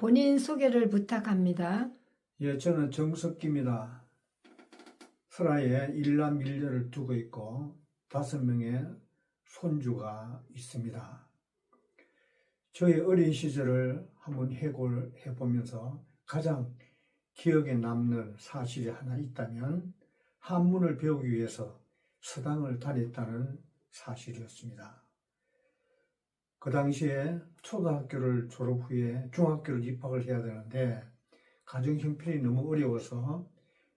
본인 소개를 부탁합니다. 예, 저는 정석기입니다. 설화에 일남 일녀를 두고 있고 5명의 손주가 있습니다. 저의 어린 시절을 한번 해골해 보면서 가장 기억에 남는 사실이 하나 있다면 한문을 배우기 위해서 서당을 다녔다는 사실이었습니다. 그 당시에 초등학교를 졸업 후에 중학교를 입학을 해야 되는데 가정 형편이 너무 어려워서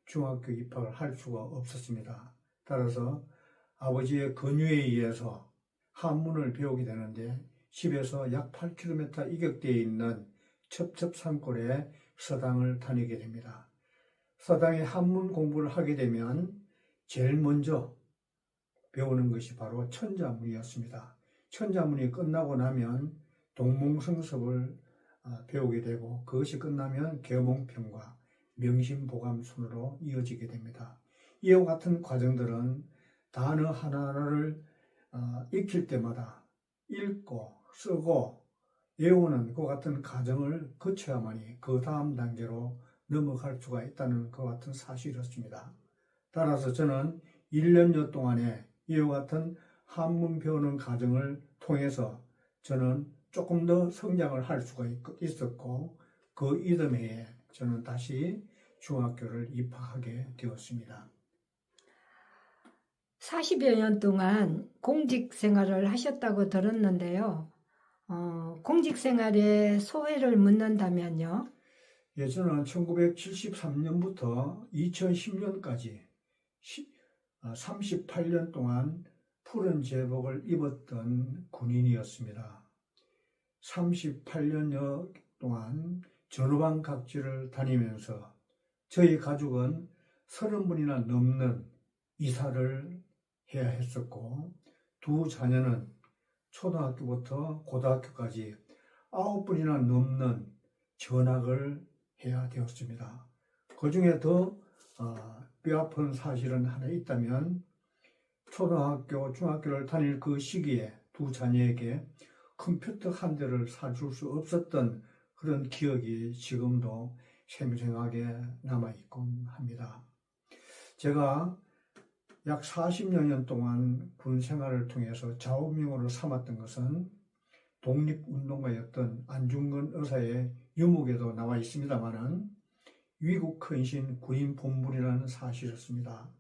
중학교 입학을 할 수가 없었습니다. 따라서 아버지의 권유에 의해서 한문을 배우게 되는데 집에서 약 8km 이격대에 있는 첩첩산골에 서당을 다니게 됩니다. 서당에 한문 공부를 하게 되면 제일 먼저 배우는 것이 바로 천자문이었습니다. 천자문이 끝나고 나면 동몽성섭을 배우게 되고 그것이 끝나면 계몽편과 명심보감 순으로 이어지게 됩니다. 이와 같은 과정들은 단어 하나하나를 익힐 때마다 읽고 쓰고 외우는 그 같은 과정을 거쳐야만이 그 다음 단계로 넘어갈 수가 있다는 그 같은 사실이었습니다. 따라서 저는 1년여 동안에 이와 같은 한문 배우는 과정을 통해서 저는 조금 더 성장을 할 수가 있었고 그 이듬해에 저는 다시 중학교를 입학하게 되었습니다. 40여 년 동안 공직 생활을 하셨다고 들었는데요. 공직 생활의 소회를 묻는다면요? 예, 저는 1973년부터 2010년까지 38년 동안 푸른 제복을 입었던 군인이었습니다. 38년여 동안 전후방 각지를 다니면서 저희 가족은 30분이나 넘는 이사를 해야 했었고 두 자녀는 초등학교부터 고등학교까지 9분이나 넘는 전학을 해야 되었습니다. 그 중에 더 뼈아픈 사실은 하나 있다면 초등학교, 중학교를 다닐 그 시기에 두 자녀에게 컴퓨터 한 대를 사줄 수 없었던 그런 기억이 지금도 생생하게 남아있곤 합니다. 제가 약 40여 년 동안 군 생활을 통해서 좌우명으로 삼았던 것은 독립운동가였던 안중근 의사의 유목에도 나와 있습니다만은 위국 헌신 구인 본분이라는 사실이었습니다.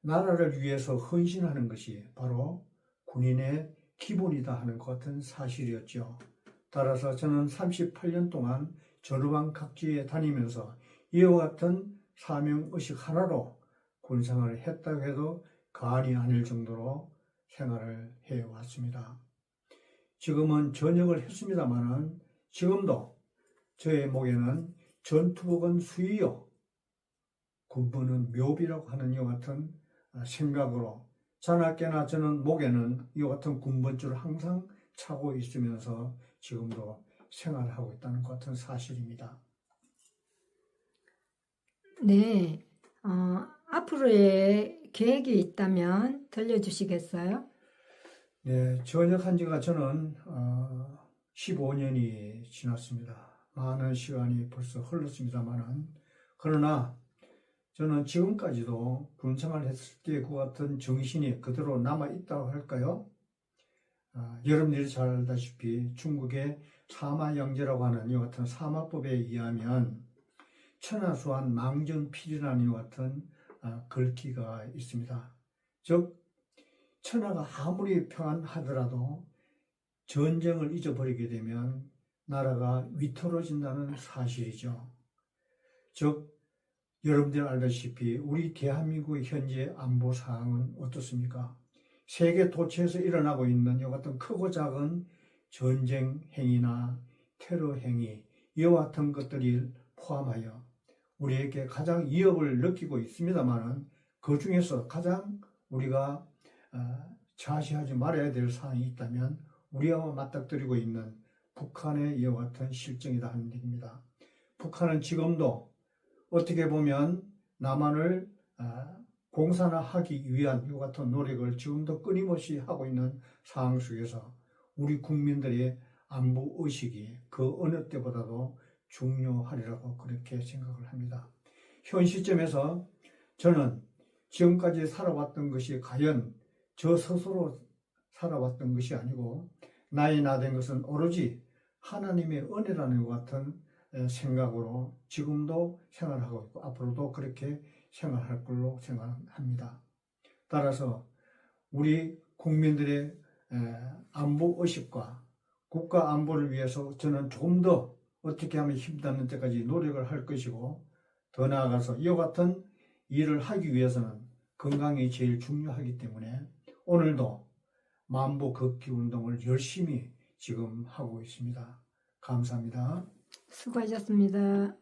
나라를 위해서 헌신하는 것이 바로 군인의 기본이다 하는 것 같은 사실이었죠. 따라서 저는 38년 동안 전후방 각지에 다니면서 이와 같은 사명의식 하나로 군생활을 했다고 해도 과언이 아닐 정도로 생활을 해왔습니다. 지금은 전역을 했습니다마는 지금도 저의 목에는 전투복은 수의요, 군부는 묘비라고 하는 이와 같은 생각으로 자나깨나 저는 목에는 이와 같은 군번줄을 항상 차고 있으면서 지금도 생활하고 있다는 것 같은 사실입니다. 네, 앞으로의 계획이 있다면 들려주시겠어요? 네, 전역한 지가 저는 15년이 지났습니다. 많은 시간이 벌써 흘렀습니다만은 그러나 저는 지금까지도 군생활을 했을 때 그 같은 정신이 그대로 남아있다고 할까요? 여러분들이 잘 알다시피 중국의 사마영제라고 하는 이 같은 사마법에 의하면 천하수한 망정필이라는 이 같은 글귀가 있습니다. 즉 천하가 아무리 평안하더라도 전쟁을 잊어버리게 되면 나라가 위태로워진다는 사실이죠. 즉 여러분들 알다시피 우리 대한민국의 현재 안보 상황은 어떻습니까? 세계 도처에서 일어나고 있는 이와 같은 크고 작은 전쟁 행위나 테러 행위 이와 같은 것들이 포함하여 우리에게 가장 위협을 느끼고 있습니다만 그 중에서 가장 우리가 자시하지 말아야 될 사항이 있다면 우리와 맞닥뜨리고 있는 북한의 이와 같은 실정이다 하는 얘기입니다. 북한은 지금도 어떻게 보면 남한을 공산화하기 위한 이와 같은 노력을 지금도 끊임없이 하고 있는 상황 속에서 우리 국민들이 안보 의식이 그 어느 때보다도 중요하리라고 그렇게 생각을 합니다. 현 시점에서 저는 지금까지 살아왔던 것이 과연 저 스스로 살아왔던 것이 아니고 나이 나된 것은 오로지 하나님의 은혜라는 것 같은 생각으로 지금도 생활하고 있고 앞으로도 그렇게 생활할 걸로 생각합니다. 따라서 우리 국민들의 안보 의식과 국가 안보를 위해서 저는 조금 더 어떻게 하면 힘닿는 때까지 노력을 할 것이고 더 나아가서 이와 같은 일을 하기 위해서는 건강이 제일 중요하기 때문에 오늘도 만보 걷기 운동을 열심히 지금 하고 있습니다. 감사합니다. 수고하셨습니다.